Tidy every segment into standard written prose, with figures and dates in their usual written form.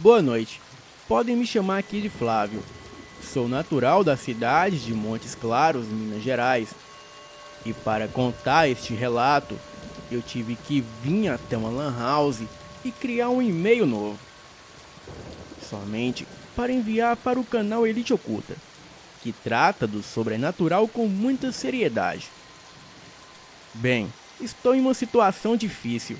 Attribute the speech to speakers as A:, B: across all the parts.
A: boa noite. Podem me chamar aqui de Flávio. Sou natural da cidade de Montes Claros, Minas Gerais. E para contar este relato, eu tive que vir até uma lan house e criar um e-mail novo. Somente para enviar para o canal Elite Oculta, que trata do sobrenatural com muita seriedade. Bem, estou em uma situação difícil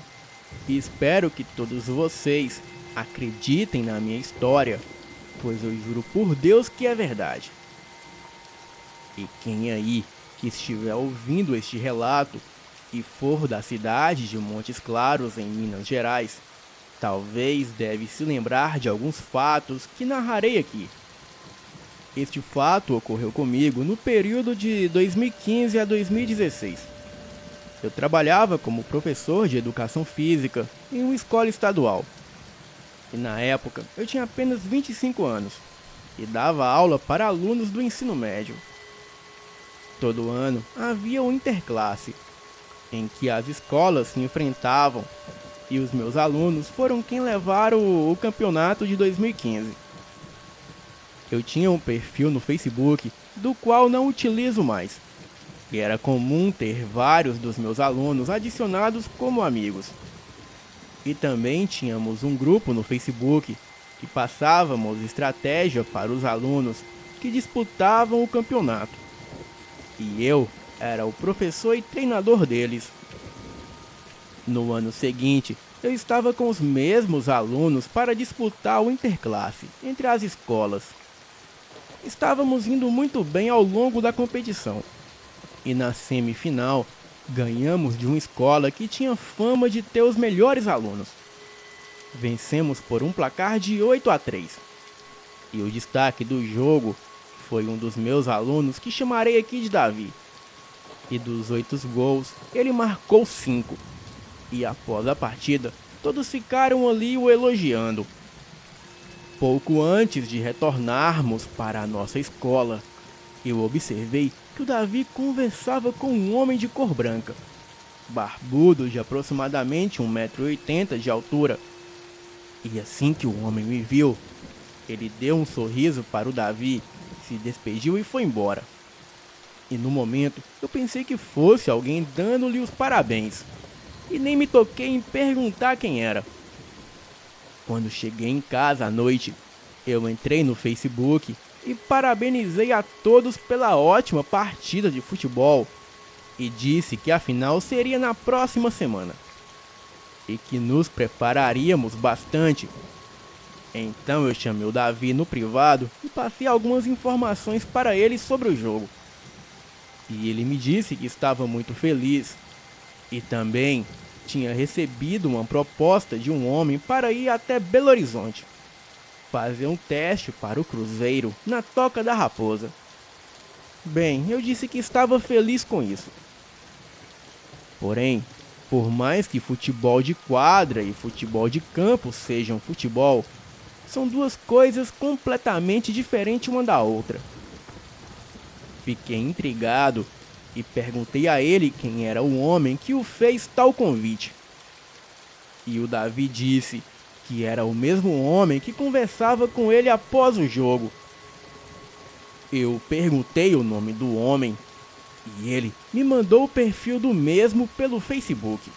A: e espero que todos vocês acreditem na minha história, pois eu juro por Deus que é verdade. E quem aí que estiver ouvindo este relato e for da cidade de Montes Claros, em Minas Gerais, talvez deve se lembrar de alguns fatos que narrarei aqui. Este fato ocorreu comigo no período de 2015 a 2016. Eu trabalhava como professor de educação física em uma escola estadual. E na época eu tinha apenas 25 anos e dava aula para alunos do ensino médio. Todo ano havia um interclasse, em que as escolas se enfrentavam, e os meus alunos foram quem levaram o campeonato de 2015. Eu tinha um perfil no Facebook, do qual não utilizo mais, e era comum ter vários dos meus alunos adicionados como amigos. E também tínhamos um grupo no Facebook, que passávamos estratégia para os alunos que disputavam o campeonato. E eu era o professor e treinador deles. No ano seguinte, eu estava com os mesmos alunos para disputar o interclasse entre as escolas. Estávamos indo muito bem ao longo da competição. E na semifinal, ganhamos de uma escola que tinha fama de ter os melhores alunos. Vencemos por um placar de 8-3. E o destaque do jogo foi um dos meus alunos, que chamarei aqui de Davi. E dos 8 gols, ele marcou 5. E após a partida, todos ficaram ali o elogiando. Pouco antes de retornarmos para a nossa escola, eu observei que o Davi conversava com um homem de cor branca, barbudo de aproximadamente 1,80 m de altura. E assim que o homem me viu, ele deu um sorriso para o Davi, se despediu e foi embora. E no momento, eu pensei que fosse alguém dando-lhe os parabéns, e nem me toquei em perguntar quem era. Quando cheguei em casa à noite, eu entrei no Facebook e parabenizei a todos pela ótima partida de futebol, e disse que a final seria na próxima semana, e que nos prepararíamos bastante. Então eu chamei o Davi no privado e passei algumas informações para ele sobre o jogo. E ele me disse que estava muito feliz e também tinha recebido uma proposta de um homem para ir até Belo Horizonte fazer um teste para o Cruzeiro na Toca da Raposa. Bem, eu disse que estava feliz com isso. Porém, por mais que futebol de quadra e futebol de campo sejam futebol, são duas coisas completamente diferentes uma da outra. Fiquei intrigado e perguntei a ele quem era o homem que o fez tal convite. E o Davi disse que era o mesmo homem que conversava com ele após o jogo. Eu perguntei o nome do homem e ele me mandou o perfil do mesmo pelo Facebook.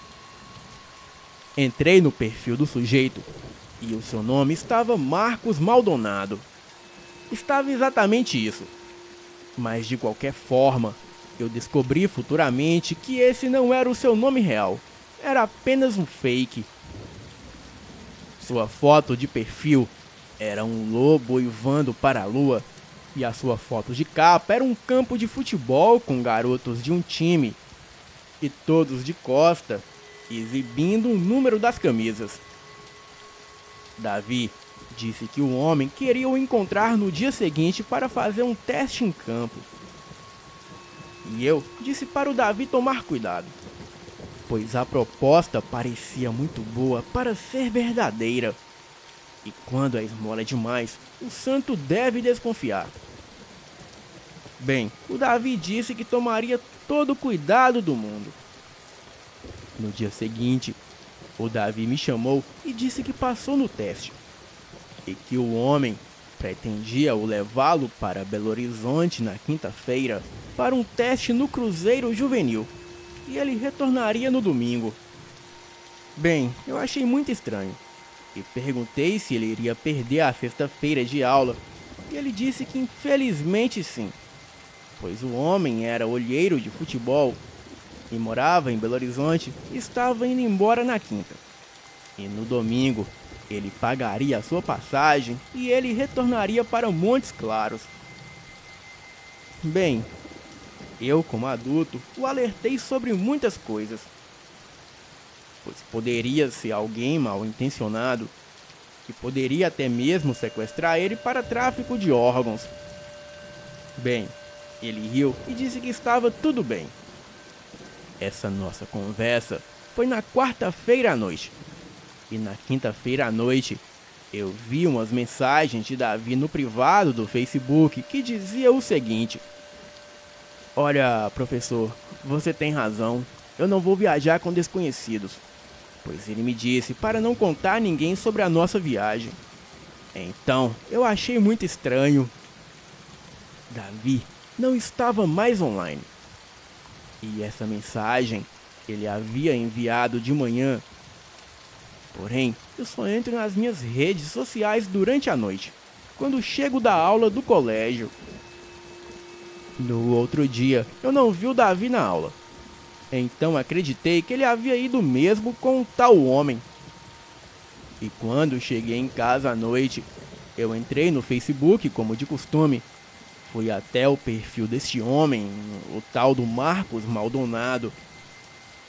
A: Entrei no perfil do sujeito e o seu nome estava Marcos Maldonado. Estava exatamente isso. Mas de qualquer forma, eu descobri futuramente que esse não era o seu nome real. Era apenas um fake. Sua foto de perfil era um lobo uivando para a lua. E a sua foto de capa era um campo de futebol com garotos de um time. E todos de costa, exibindo o número das camisas. Davi disse que o homem queria o encontrar no dia seguinte para fazer um teste em campo. E eu disse para o Davi tomar cuidado, pois a proposta parecia muito boa para ser verdadeira. E quando a esmola é demais, o santo deve desconfiar. Bem, o Davi disse que tomaria todo o cuidado do mundo. No dia seguinte, o Davi me chamou e disse que passou no teste. e que o homem pretendia o levá-lo para Belo Horizonte na quinta-feira para um teste no Cruzeiro Juvenil e ele retornaria no domingo. Bem, eu achei muito estranho e perguntei se ele iria perder a sexta-feira de aula e ele disse que infelizmente sim, pois o homem era olheiro de futebol e morava em Belo Horizonte e estava indo embora na quinta. E no domingo ele pagaria a sua passagem e ele retornaria para Montes Claros. Bem, eu como adulto o alertei sobre muitas coisas, pois poderia ser alguém mal intencionado que poderia até mesmo sequestrar ele para tráfico de órgãos. Bem, ele riu e disse que estava tudo bem. Essa nossa conversa foi na quarta-feira à noite. E na quinta-feira à noite, eu vi umas mensagens de Davi no privado do Facebook que dizia o seguinte: Olha, professor, você tem razão. Eu não vou viajar com desconhecidos, pois ele me disse para não contar a ninguém sobre a nossa viagem. Então, eu achei muito estranho. Davi não estava mais online. E essa mensagem ele havia enviado de manhã. Porém, eu só entro nas minhas redes sociais durante a noite, quando chego da aula do colégio. No outro dia, eu não vi o Davi na aula. Então acreditei que ele havia ido mesmo com um tal homem. E quando cheguei em casa à noite, eu entrei no Facebook como de costume. Fui até o perfil deste homem, o tal do Marcos Maldonado.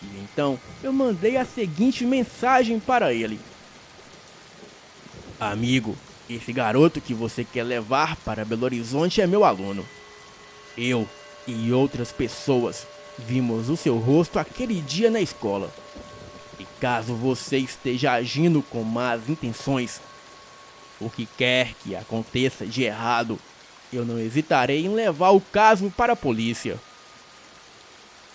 A: E então eu mandei a seguinte mensagem para ele: Amigo, esse garoto que você quer levar para Belo Horizonte é meu aluno. Eu e outras pessoas vimos o seu rosto aquele dia na escola. E caso você esteja agindo com más intenções, o que quer que aconteça de errado, eu não hesitarei em levar o caso para a polícia.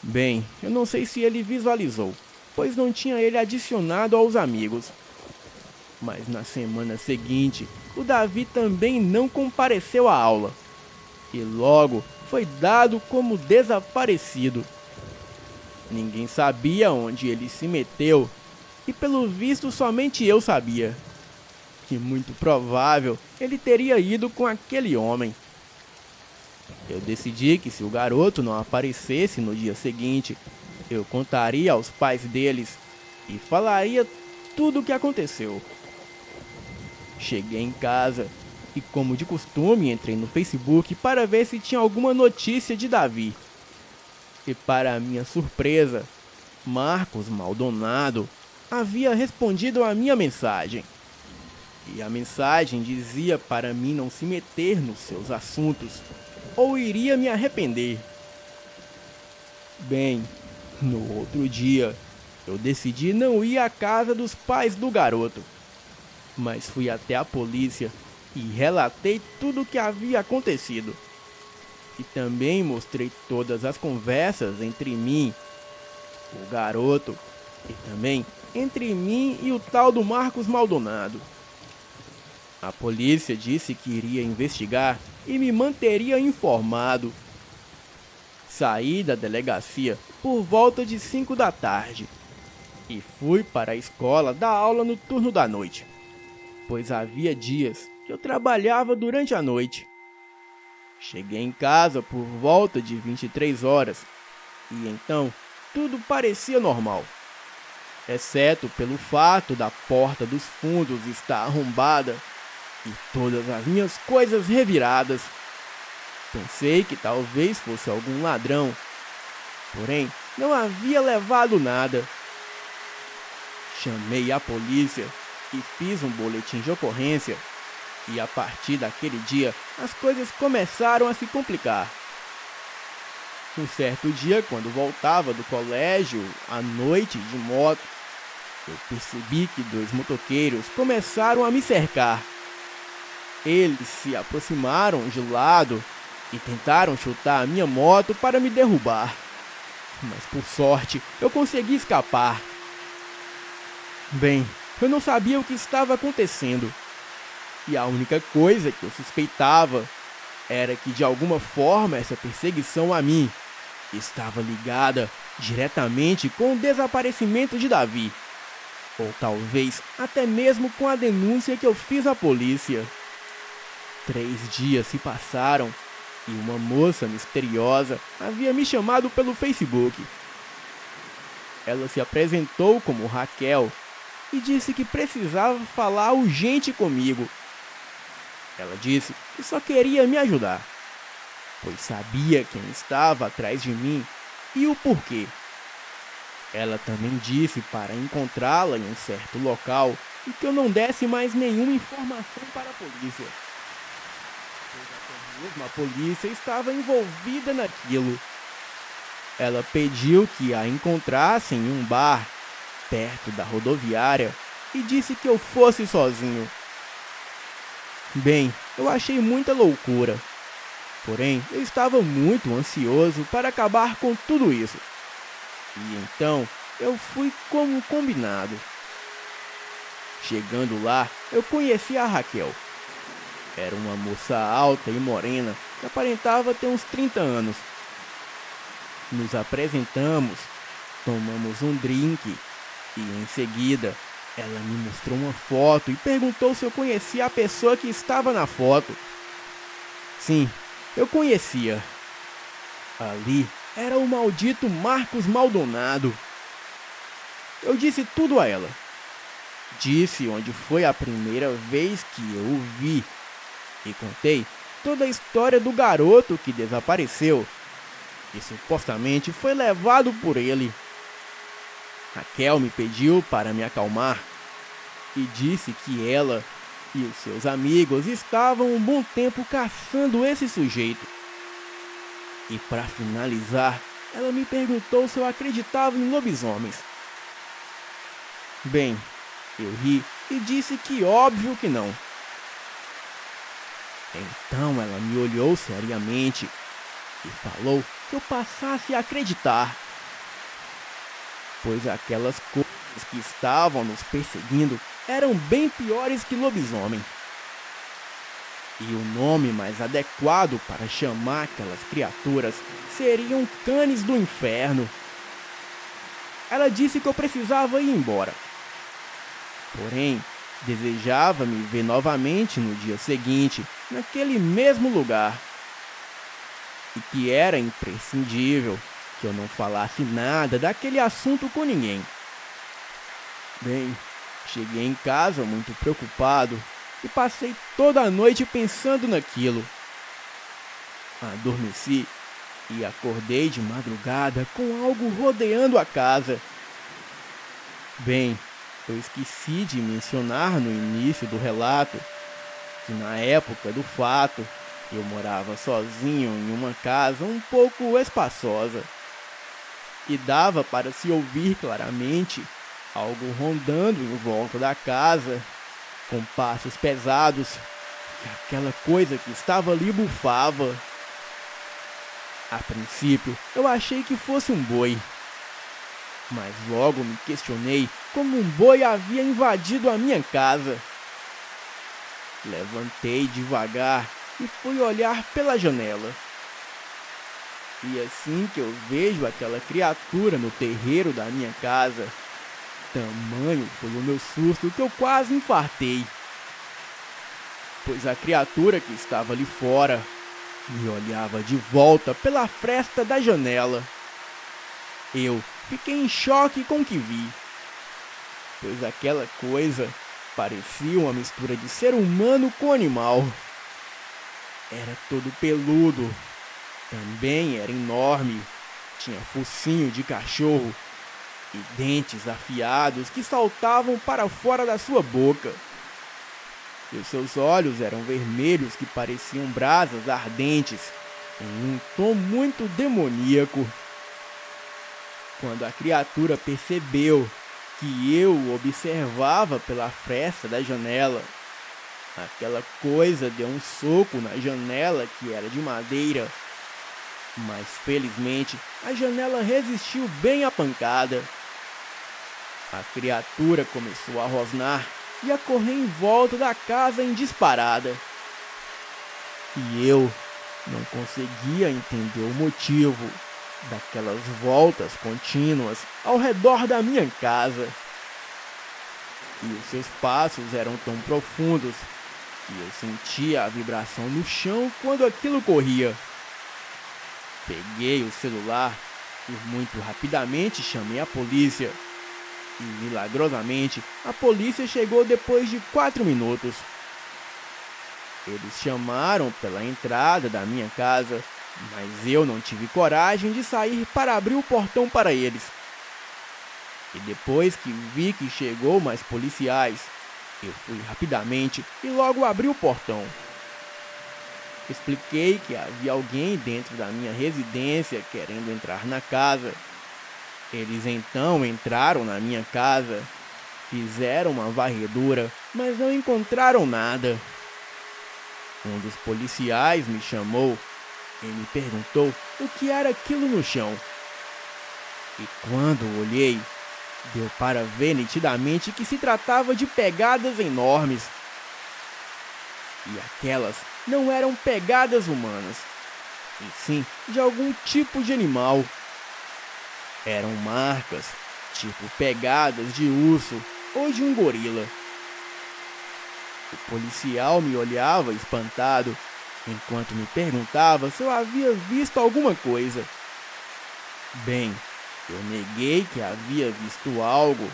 A: Bem, eu não sei se ele visualizou, pois não tinha ele adicionado aos amigos. Mas na semana seguinte, o Davi também não compareceu à aula. E logo foi dado como desaparecido. Ninguém sabia onde ele se meteu, e pelo visto somente eu sabia. Que muito provável ele teria ido com aquele homem. Eu decidi que se o garoto não aparecesse no dia seguinte, eu contaria aos pais deles e falaria tudo o que aconteceu. Cheguei em casa e, como de costume, entrei no Facebook para ver se tinha alguma notícia de Davi. E para minha surpresa, Marcos Maldonado havia respondido à minha mensagem. E a mensagem dizia para mim não se meter nos seus assuntos, ou iria me arrepender. Bem, no outro dia, eu decidi não ir à casa dos pais do garoto, mas fui até a polícia e relatei tudo o que havia acontecido. E também mostrei todas as conversas entre mim, o garoto, e também entre mim e o tal do Marcos Maldonado. A polícia disse que iria investigar e me manteria informado. Saí da delegacia por volta de 5 da tarde e fui para a escola dar aula no turno da noite, pois havia dias que eu trabalhava durante a noite. Cheguei em casa por volta de 23 horas e então tudo parecia normal, exceto pelo fato da porta dos fundos estar arrombada e todas as minhas coisas reviradas. Pensei que talvez fosse algum ladrão, porém não havia levado nada. Chamei a polícia e fiz um boletim de ocorrência, e a partir daquele dia as coisas começaram a se complicar. Um certo dia, quando voltava do colégio à noite de moto, eu percebi que 2 motoqueiros começaram a me cercar. Eles se aproximaram de lado e tentaram chutar a minha moto para me derrubar. Mas por sorte, eu consegui escapar. Bem, eu não sabia o que estava acontecendo. E a única coisa que eu suspeitava era que de alguma forma essa perseguição a mim estava ligada diretamente com o desaparecimento de Davi, ou talvez até mesmo com a denúncia que eu fiz à polícia. 3 dias se passaram e uma moça misteriosa havia me chamado pelo Facebook. Ela se apresentou como Raquel e disse que precisava falar urgente comigo. Ela disse que só queria me ajudar, pois sabia quem estava atrás de mim e o porquê. Ela também disse para encontrá-la em um certo local e que eu não desse mais nenhuma informação para a polícia, pois até mesmo a polícia estava envolvida naquilo. Ela pediu que a encontrasse em um bar perto da rodoviária e disse que eu fosse sozinho. Bem, eu achei muita loucura. Porém, eu estava muito ansioso para acabar com tudo isso. E então, eu fui como combinado. Chegando lá, eu conheci a Raquel. Era uma moça alta e morena que aparentava ter uns 30 anos. Nos apresentamos, tomamos um drink e, em seguida, ela me mostrou uma foto e perguntou se eu conhecia a pessoa que estava na foto. Sim, eu conhecia. Ali era o maldito Marcos Maldonado. Eu disse tudo a ela. Disse onde foi a primeira vez que eu o vi e contei toda a história do garoto que desapareceu e supostamente foi levado por ele. Raquel me pediu para me acalmar e disse que ela e os seus amigos estavam um bom tempo caçando esse sujeito. E para finalizar, ela me perguntou se eu acreditava em lobisomens. Bem, eu ri e disse que óbvio que não. Então ela me olhou seriamente e falou que eu passasse a acreditar, pois aquelas coisas que estavam nos perseguindo eram bem piores que lobisomem. E o nome mais adequado para chamar aquelas criaturas seriam canes do inferno. Ela disse que eu precisava ir embora. Porém, desejava me ver novamente no dia seguinte, naquele mesmo lugar. E que era imprescindível que eu não falasse nada daquele assunto com ninguém. Bem, cheguei em casa muito preocupado e passei toda a noite pensando naquilo. Adormeci e acordei de madrugada com algo rodeando a casa. Bem, eu esqueci de mencionar no início do relato que na época do fato eu morava sozinho em uma casa um pouco espaçosa e dava para se ouvir claramente algo rondando em volta da casa, com passos pesados, e aquela coisa que estava ali bufava. A princípio, eu achei que fosse um boi, mas logo me questionei como um boi havia invadido a minha casa. Levantei devagar e fui olhar pela janela. E assim que eu vejo aquela criatura no terreiro da minha casa, tamanho foi o meu susto que eu quase infartei. Pois a criatura que estava ali fora me olhava de volta pela fresta da janela. Eu fiquei em choque com o que vi, pois aquela coisa parecia uma mistura de ser humano com animal. Era todo peludo, também era enorme, tinha focinho de cachorro e dentes afiados que saltavam para fora da sua boca. E os seus olhos eram vermelhos que pareciam brasas ardentes, em um tom muito demoníaco. Quando a criatura percebeu que eu o observava pela fresta da janela, aquela coisa deu um soco na janela que era de madeira, mas felizmente a janela resistiu bem à pancada. A criatura começou a rosnar e a correr em volta da casa em disparada. E eu não conseguia entender o motivo daquelas voltas contínuas ao redor da minha casa. E os seus passos eram tão profundos que eu sentia a vibração no chão quando aquilo corria. Peguei o celular e muito rapidamente chamei a polícia. E milagrosamente a polícia chegou depois de 4 minutos. Eles chamaram pela entrada da minha casa, mas eu não tive coragem de sair para abrir o portão para eles. E depois que vi que chegou mais policiais, eu fui rapidamente e logo abri o portão. Expliquei que havia alguém dentro da minha residência querendo entrar na casa. Eles então entraram na minha casa, fizeram uma varredura, mas não encontraram nada. Um dos policiais me chamou e me perguntou o que era aquilo no chão. E quando olhei, deu para ver nitidamente que se tratava de pegadas enormes. E aquelas não eram pegadas humanas, e sim de algum tipo de animal. Eram marcas, tipo pegadas de urso ou de um gorila. O policial me olhava espantado, enquanto me perguntava se eu havia visto alguma coisa. Bem, eu neguei que havia visto algo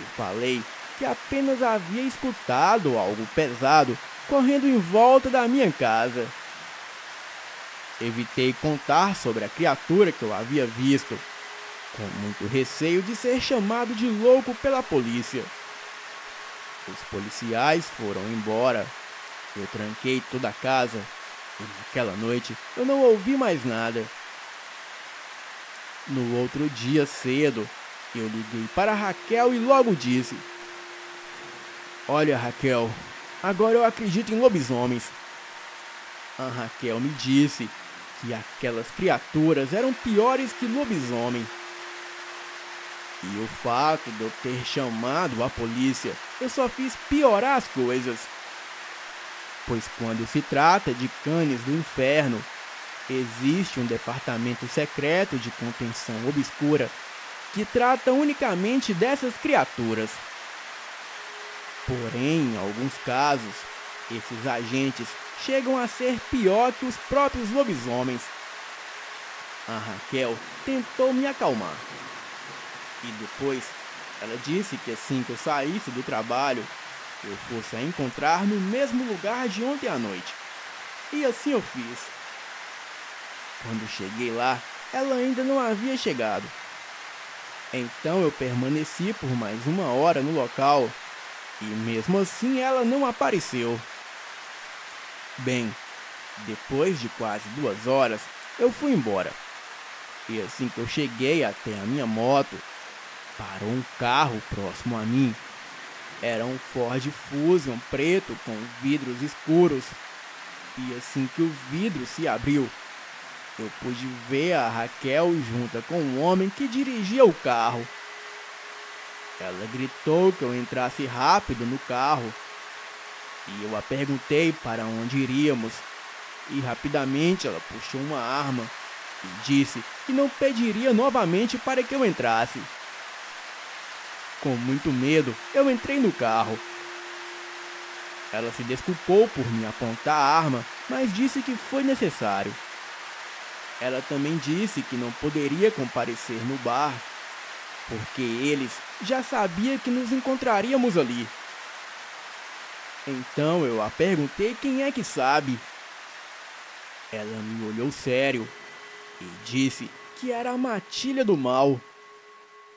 A: e falei que apenas havia escutado algo pesado correndo em volta da minha casa. Evitei contar sobre a criatura que eu havia visto, com muito receio de ser chamado de louco pela polícia. Os policiais foram embora. Eu tranquei toda a casa e naquela noite eu não ouvi mais nada. No outro dia cedo, eu liguei para Raquel e logo disse: "Olha, Raquel, agora eu acredito em lobisomens." A Raquel me disse que aquelas criaturas eram piores que lobisomem. E o fato de eu ter chamado a polícia, eu só fiz piorar as coisas. Pois quando se trata de cães do inferno, existe um departamento secreto de contenção obscura que trata unicamente dessas criaturas. Porém, em alguns casos, esses agentes chegam a ser pior que os próprios lobisomens. A Raquel tentou me acalmar. E depois, ela disse que assim que eu saísse do trabalho, eu fosse a encontrar no mesmo lugar de ontem à noite. E assim eu fiz. Quando cheguei lá, ela ainda não havia chegado. Então eu permaneci por mais 1 hora no local, e mesmo assim ela não apareceu. Bem, depois de quase 2 horas, eu fui embora. E assim que eu cheguei até a minha moto, parou um carro próximo a mim. Era um Ford Fusion preto com vidros escuros. E assim que o vidro se abriu, eu pude ver a Raquel junto com um homem que dirigia o carro. Ela gritou que eu entrasse rápido no carro. E eu a perguntei para onde iríamos. E rapidamente ela puxou uma arma e disse que não pediria novamente para que eu entrasse. Com muito medo, eu entrei no carro. Ela se desculpou por me apontar a arma, mas disse que foi necessário. Ela também disse que não poderia comparecer no bar, porque eles já sabiam que nos encontraríamos ali. Então eu a perguntei quem é que sabe. Ela me olhou sério e disse que era a Matilha do Mal.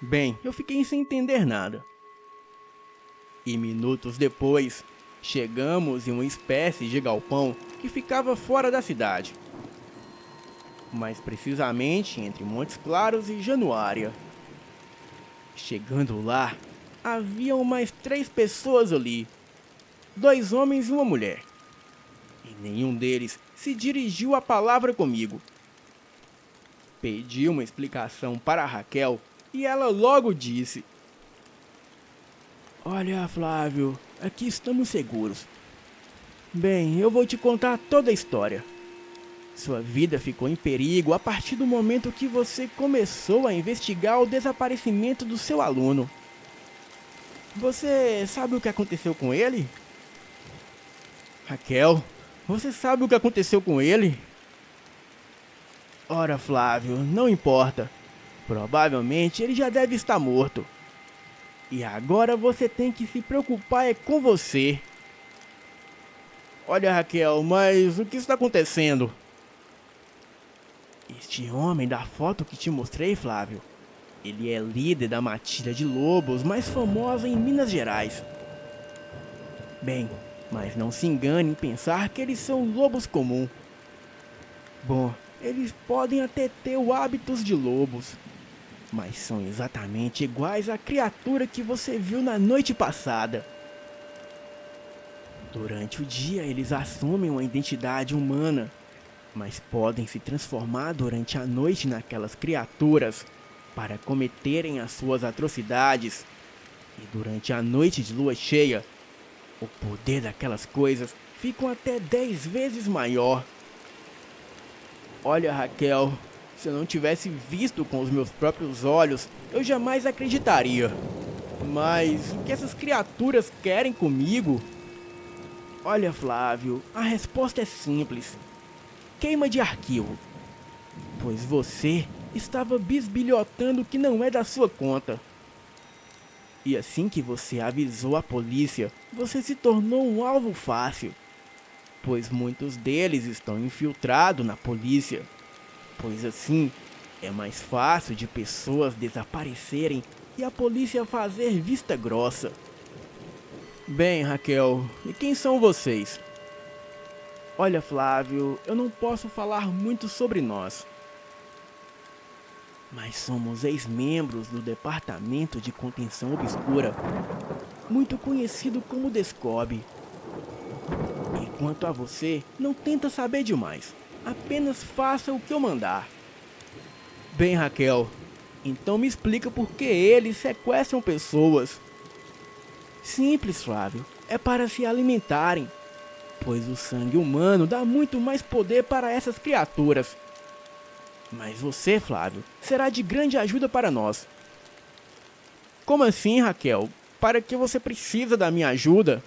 A: Bem, eu fiquei sem entender nada. E minutos depois, chegamos em uma espécie de galpão que ficava fora da cidade. Mais precisamente entre Montes Claros e Januária. Chegando lá, haviam mais 3 pessoas ali. 2 homens e uma mulher. E nenhum deles se dirigiu a palavra comigo. Pedi uma explicação para a Raquel e ela logo disse: Olha, Flávio, aqui estamos seguros. Bem, eu vou te contar toda a história. Sua vida ficou em perigo a partir do momento que você começou a investigar o desaparecimento do seu aluno. Você sabe o que aconteceu com ele? Raquel, você sabe o que aconteceu com ele? Ora, Flávio, não importa. Provavelmente ele já deve estar morto. E agora você tem que se preocupar é com você. Olha, Raquel, mas o que está acontecendo? Este homem da foto que te mostrei, Flávio, ele é líder da matilha de lobos mais famosa em Minas Gerais. Bem, mas não se engane em pensar que eles são lobos comuns. Bom, eles podem até ter o hábitos de lobos, mas são exatamente iguais à criatura que você viu na noite passada. Durante o dia eles assumem uma identidade humana, mas podem se transformar durante a noite naquelas criaturas para cometerem as suas atrocidades. E durante a noite de lua cheia, o poder daquelas coisas fica até 10 vezes maior. Olha, Raquel, se eu não tivesse visto com os meus próprios olhos, eu jamais acreditaria. Mas o que essas criaturas querem comigo? Olha, Flávio, a resposta é simples. Queima de arquivo. Pois você estava bisbilhotando o que não é da sua conta. E assim que você avisou a polícia, você se tornou um alvo fácil. Pois muitos deles estão infiltrados na polícia. Pois assim, é mais fácil de pessoas desaparecerem e a polícia fazer vista grossa. Bem, Raquel, e quem são vocês? Olha, Flávio, eu não posso falar muito sobre nós. Mas somos ex-membros do Departamento de Contenção Obscura, muito conhecido como Descob. E quanto a você, não tenta saber demais. Apenas faça o que eu mandar. Bem, Raquel, então me explica por que eles sequestram pessoas. Simples, Flávio, é para se alimentarem, pois o sangue humano dá muito mais poder para essas criaturas. Mas você, Flávio, será de grande ajuda para nós. Como assim, Raquel? Para que você precisa da minha ajuda?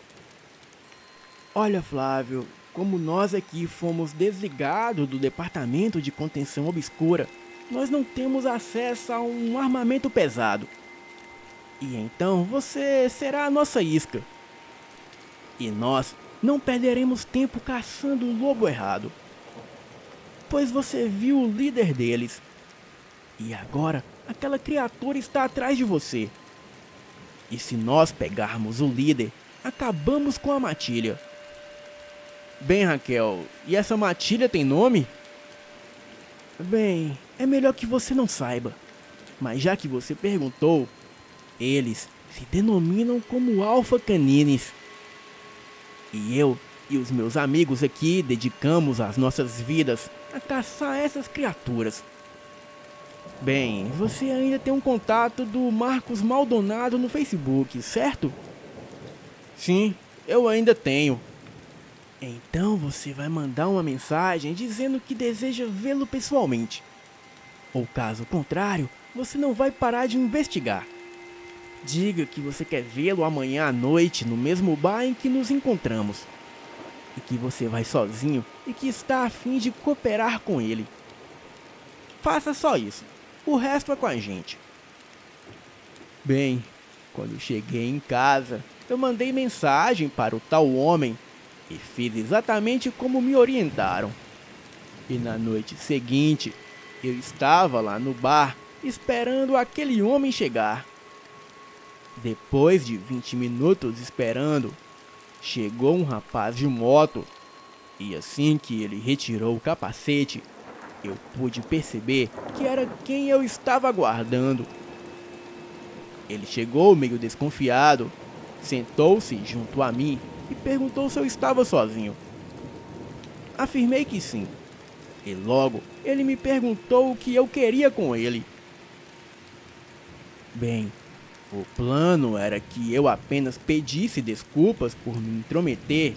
A: Olha, Flávio, como nós aqui fomos desligados do Departamento de Contenção Obscura, nós não temos acesso a um armamento pesado. E então você será a nossa isca. E nós não perderemos tempo caçando o lobo errado. Pois você viu o líder deles. E agora aquela criatura está atrás de você. E se nós pegarmos o líder, acabamos com a matilha. Bem, Raquel, e essa matilha tem nome? Bem, é melhor que você não saiba. Mas já que você perguntou, eles se denominam como Alpha Canines. E eu e os meus amigos aqui dedicamos as nossas vidas a caçar essas criaturas. Bem, você ainda tem um contato do Marcos Maldonado no Facebook, certo? Sim, eu ainda tenho. Então você vai mandar uma mensagem dizendo que deseja vê-lo pessoalmente. Ou caso contrário, você não vai parar de investigar. Diga que você quer vê-lo amanhã à noite no mesmo bar em que nos encontramos. E que você vai sozinho e que está a fim de cooperar com ele. Faça só isso. O resto é com a gente. Bem, quando cheguei em casa, eu mandei mensagem para o tal homem e fiz exatamente como me orientaram. E na noite seguinte, eu estava lá no bar esperando aquele homem chegar. Depois de 20 minutos esperando, chegou um rapaz de moto. E assim que ele retirou o capacete, eu pude perceber que era quem eu estava aguardando. Ele chegou meio desconfiado, sentou-se junto a mim e perguntou se eu estava sozinho. Afirmei que sim. E logo ele me perguntou o que eu queria com ele. Bem, O plano era que eu apenas pedisse desculpas por me intrometer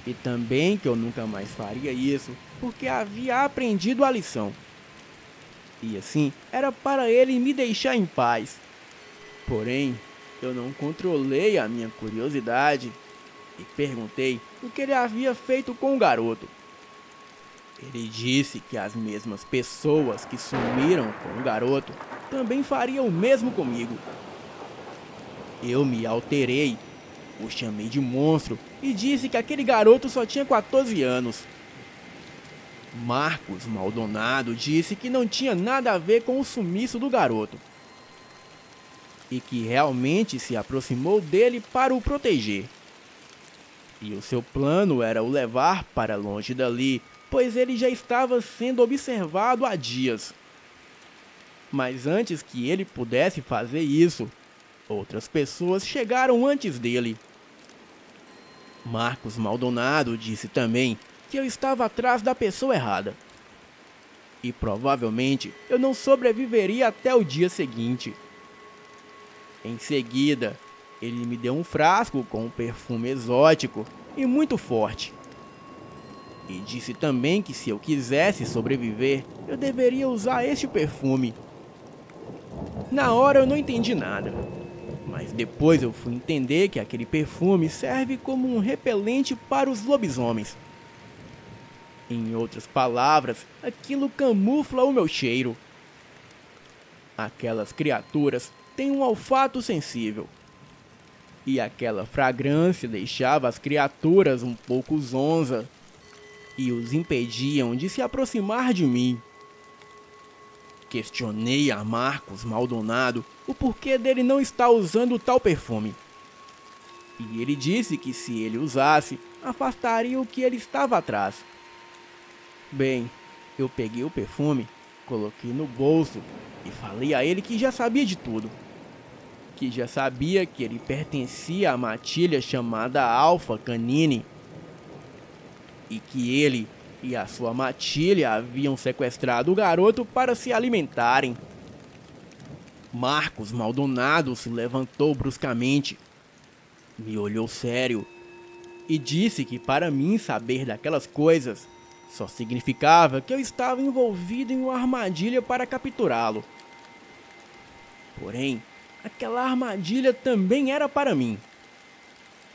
A: e também que eu nunca mais faria isso porque havia aprendido a lição. E assim, era para ele me deixar em paz. Porém, eu não controlei a minha curiosidade e perguntei o que ele havia feito com o garoto. Ele disse que as mesmas pessoas que sumiram com o garoto também fariam o mesmo comigo. Eu me alterei, o chamei de monstro e disse que aquele garoto só tinha 14 anos. Marcos Maldonado disse que não tinha nada a ver com o sumiço do garoto e que realmente se aproximou dele para o proteger. E o seu plano era o levar para longe dali, pois ele já estava sendo observado há dias. Mas antes que ele pudesse fazer isso, outras pessoas chegaram antes dele. Marcos Maldonado disse também que eu estava atrás da pessoa errada. E provavelmente eu não sobreviveria até o dia seguinte. Em seguida, ele me deu um frasco com um perfume exótico e muito forte. E disse também que se eu quisesse sobreviver, eu deveria usar este perfume. Na hora eu não entendi nada, mas depois eu fui entender que aquele perfume serve como um repelente para os lobisomens. Em outras palavras, aquilo camufla o meu cheiro. Aquelas criaturas têm um olfato sensível. E aquela fragrância deixava as criaturas um pouco zonza e os impediam de se aproximar de mim. Questionei a Marcos Maldonado o porquê dele não estar usando tal perfume. E ele disse que se ele usasse, afastaria o que ele estava atrás. Bem, eu peguei o perfume, coloquei no bolso e falei a ele que já sabia de tudo. Que já sabia que ele pertencia à matilha chamada Alpha Canine. E que ele e a sua matilha haviam sequestrado o garoto para se alimentarem. Marcos Maldonado se levantou bruscamente, me olhou sério e disse que para mim saber daquelas coisas só significava que eu estava envolvido em uma armadilha para capturá-lo. Porém, aquela armadilha também era para mim,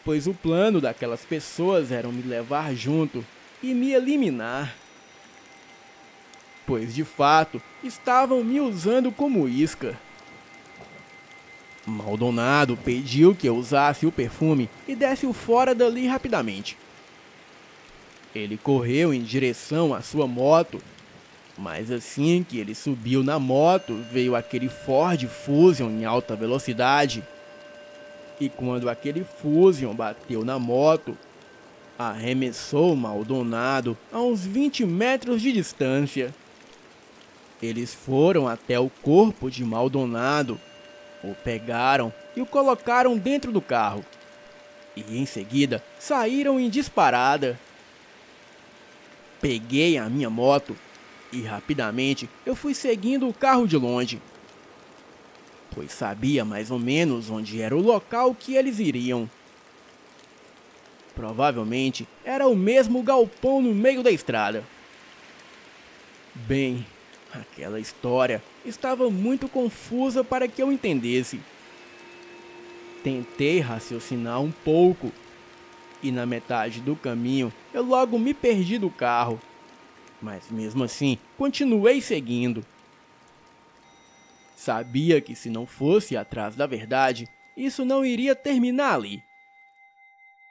A: pois o plano daquelas pessoas era me levar junto e me eliminar. Pois de fato, estavam me usando como isca. Maldonado pediu que eu usasse o perfume e desse-o fora dali rapidamente. Ele correu em direção à sua moto, mas assim que ele subiu na moto, veio aquele Ford Fusion em alta velocidade. E quando aquele Fusion bateu na moto, arremessou Maldonado a uns 20 metros de distância. Eles foram até o corpo de Maldonado, o pegaram e o colocaram dentro do carro. E em seguida saíram em disparada. Peguei a minha moto e rapidamente eu fui seguindo o carro de longe, pois sabia mais ou menos onde era o local que eles iriam. Provavelmente era o mesmo galpão no meio da estrada. Bem, aquela história estava muito confusa para que eu entendesse. Tentei raciocinar um pouco e na metade do caminho eu logo me perdi do carro, mas mesmo assim continuei seguindo. Sabia que se não fosse atrás da verdade, isso não iria terminar ali.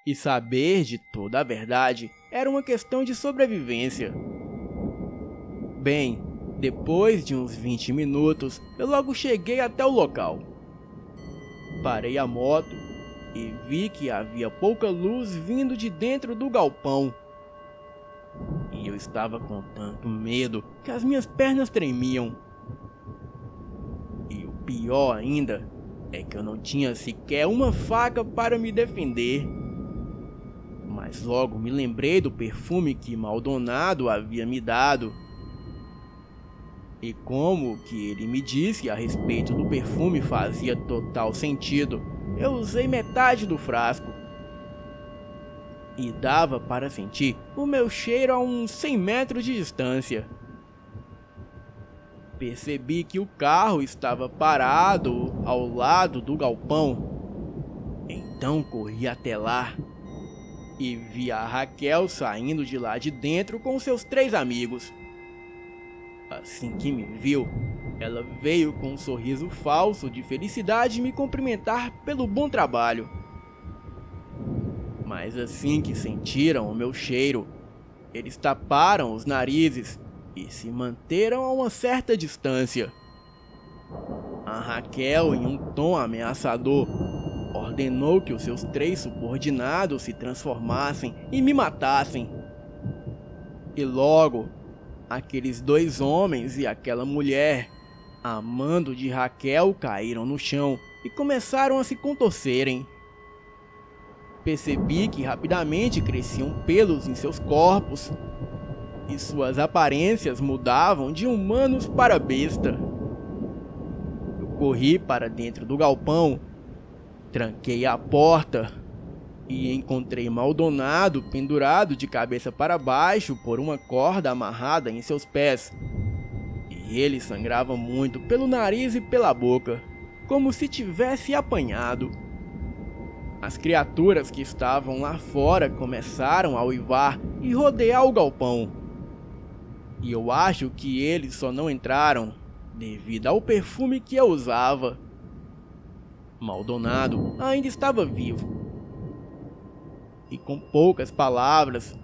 A: E saber de toda a verdade era uma questão de sobrevivência. Bem, depois de uns 20 minutos, eu logo cheguei até o local. Parei a moto e vi que havia pouca luz vindo de dentro do galpão. E eu estava com tanto medo que as minhas pernas tremiam. E o pior ainda é que eu não tinha sequer uma faca para me defender. Mas logo me lembrei do perfume que Maldonado havia me dado. E como o que ele me disse a respeito do perfume fazia total sentido, eu usei metade do frasco. E dava para sentir o meu cheiro a uns 100 metros de distância. Percebi que o carro estava parado ao lado do galpão. Então corri até lá e vi a Raquel saindo de lá de dentro com seus 3 amigos. Assim que me viu, ela veio com um sorriso falso de felicidade me cumprimentar pelo bom trabalho. Mas assim que sentiram o meu cheiro, eles taparam os narizes e se manteram a uma certa distância. A Raquel, em um tom ameaçador, ordenou que os seus 3 subordinados se transformassem e me matassem. E logo, aqueles 2 homens e aquela mulher, a mando de Raquel, caíram no chão e começaram a se contorcerem. Percebi que rapidamente cresciam pelos em seus corpos e suas aparências mudavam de humanos para besta. Eu corri para dentro do galpão, tranquei a porta e encontrei Maldonado pendurado de cabeça para baixo por uma corda amarrada em seus pés. E ele sangrava muito pelo nariz e pela boca, como se tivesse apanhado. As criaturas que estavam lá fora começaram a uivar e rodear o galpão. E eu acho que eles só não entraram devido ao perfume que eu usava. Maldonado ainda estava vivo. E com poucas palavras,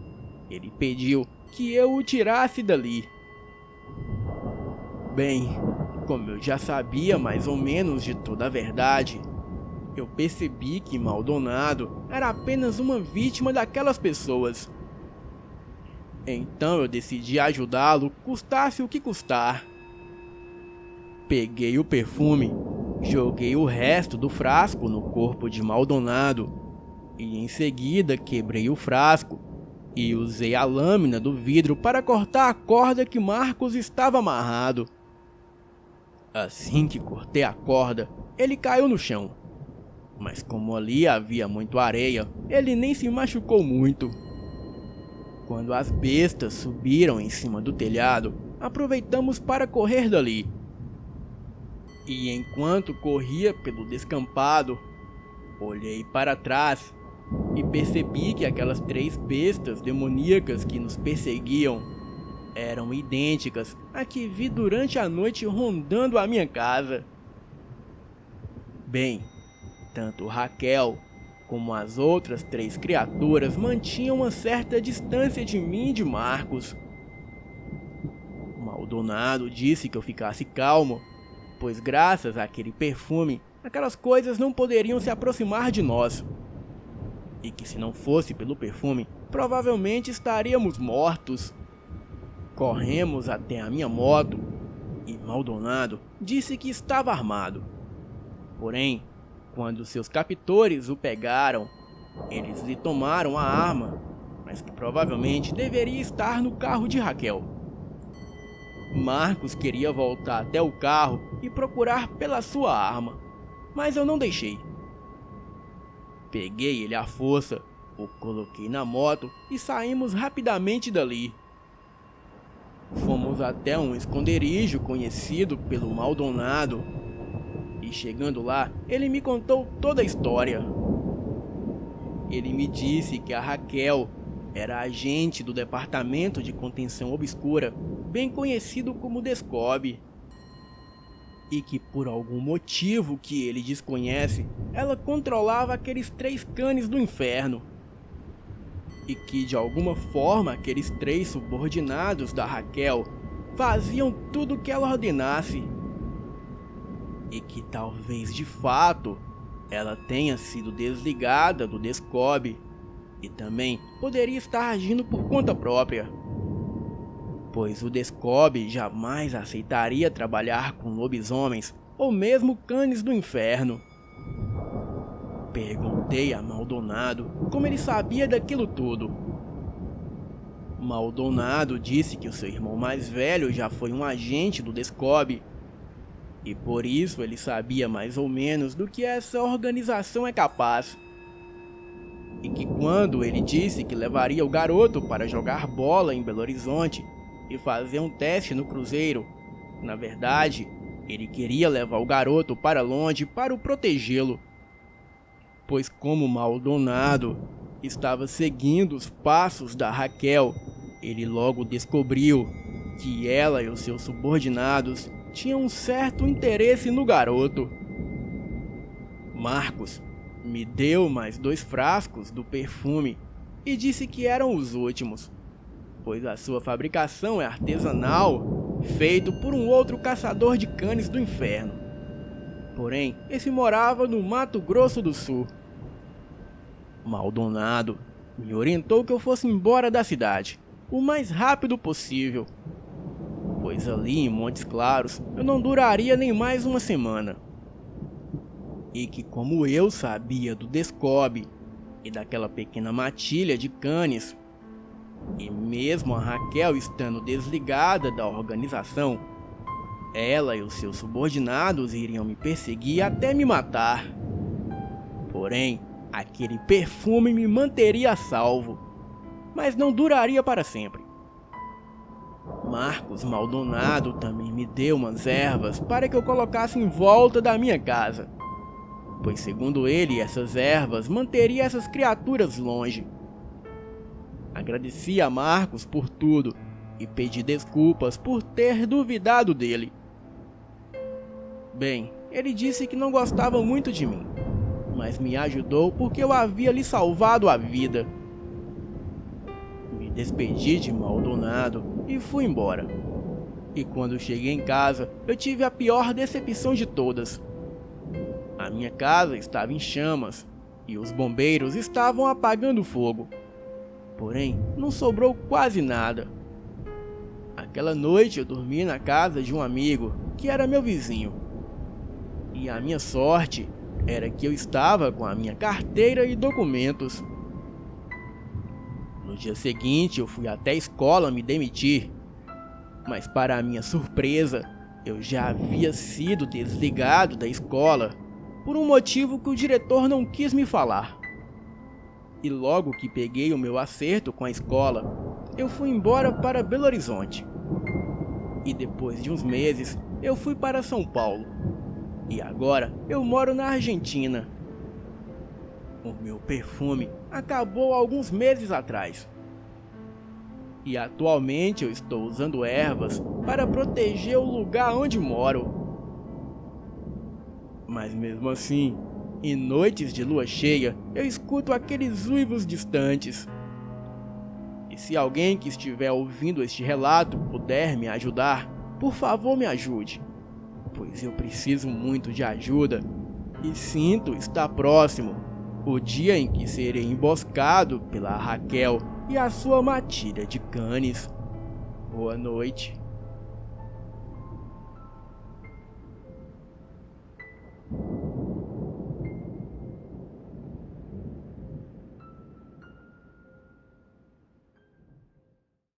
A: ele pediu que eu o tirasse dali. Bem, como eu já sabia mais ou menos de toda a verdade, eu percebi que Maldonado era apenas uma vítima daquelas pessoas. Então eu decidi ajudá-lo, custasse o que custar. Peguei o perfume, joguei o resto do frasco no corpo de Maldonado e em seguida quebrei o frasco e usei a lâmina do vidro para cortar a corda que Marcos estava amarrado. Assim que cortei a corda, ele caiu no chão. Mas como ali havia muito areia, ele nem se machucou muito. Quando as bestas subiram em cima do telhado, aproveitamos para correr dali. E enquanto corria pelo descampado, olhei para trás e percebi que aquelas 3 bestas demoníacas que nos perseguiam eram idênticas a que vi durante a noite rondando a minha casa. Bem, tanto Raquel como as outras 3 criaturas mantinham uma certa distância de mim e de Marcos. Maldonado disse que eu ficasse calmo, pois graças àquele perfume, aquelas coisas não poderiam se aproximar de nós. E que se não fosse pelo perfume, provavelmente estaríamos mortos. Corremos até a minha moto e Maldonado disse que estava armado. Porém, quando seus captores o pegaram, eles lhe tomaram a arma, mas que provavelmente deveria estar no carro de Raquel. Marcos queria voltar até o carro e procurar pela sua arma, mas eu não deixei. Peguei ele à força, o coloquei na moto e saímos rapidamente dali. Fomos até um esconderijo conhecido pelo Maldonado. E chegando lá, ele me contou toda a história. Ele me disse que a Raquel era agente do Departamento de Contenção Obscura, bem conhecido como Descob. E que por algum motivo que ele desconhece, ela controlava aqueles 3 canes do inferno. E que de alguma forma aqueles 3 subordinados da Raquel faziam tudo o que ela ordenasse. E que talvez de fato ela tenha sido desligada do Descob e também poderia estar agindo por conta própria, pois o Descob jamais aceitaria trabalhar com lobisomens ou mesmo canes do inferno. Perguntei a Maldonado como ele sabia daquilo tudo. Maldonado disse que o seu irmão mais velho já foi um agente do Descob, e por isso ele sabia mais ou menos do que essa organização é capaz. E que quando ele disse que levaria o garoto para jogar bola em Belo Horizonte e fazer um teste no Cruzeiro, na verdade, ele queria levar o garoto para longe para o protegê-lo. Pois como Maldonado estava seguindo os passos da Raquel, ele logo descobriu que ela e os seus subordinados tinham um certo interesse no garoto. Marcos me deu mais 2 frascos do perfume e disse que eram os últimos, pois a sua fabricação é artesanal, feito por um outro caçador de canes do inferno. Porém, esse morava no Mato Grosso do Sul. Maldonado me orientou que eu fosse embora da cidade o mais rápido possível, pois ali em Montes Claros eu não duraria nem mais uma semana. E que como eu sabia do Descob e daquela pequena matilha de canes, e mesmo a Raquel estando desligada da organização, ela e os seus subordinados iriam me perseguir até me matar. Porém, aquele perfume me manteria a salvo, mas não duraria para sempre. Marcos Maldonado também me deu umas ervas para que eu colocasse em volta da minha casa, pois segundo ele essas ervas manteriam essas criaturas longe. Agradeci a Marcos por tudo e pedi desculpas por ter duvidado dele. Bem, ele disse que não gostava muito de mim, mas me ajudou porque eu havia lhe salvado a vida. Me despedi de Maldonado e fui embora. E quando cheguei em casa, eu tive a pior decepção de todas. A minha casa estava em chamas e os bombeiros estavam apagando o fogo. Porém, não sobrou quase nada. Aquela noite eu dormi na casa de um amigo que era meu vizinho. E a minha sorte era que eu estava com a minha carteira e documentos. No dia seguinte eu fui até a escola me demitir, mas para minha surpresa, eu já havia sido desligado da escola por um motivo que o diretor não quis me falar. E logo que peguei o meu acerto com a escola, eu fui embora para Belo Horizonte. E depois de uns meses, eu fui para São Paulo. E agora eu moro na Argentina. O meu perfume acabou alguns meses atrás. E atualmente eu estou usando ervas para proteger o lugar onde moro. Mas mesmo assim, em noites de lua cheia, eu escuto aqueles uivos distantes. E se alguém que estiver ouvindo este relato puder me ajudar, por favor me ajude, pois eu preciso muito de ajuda e sinto estar próximo o dia em que serei emboscado pela Raquel e a sua matilha de canes. Boa noite.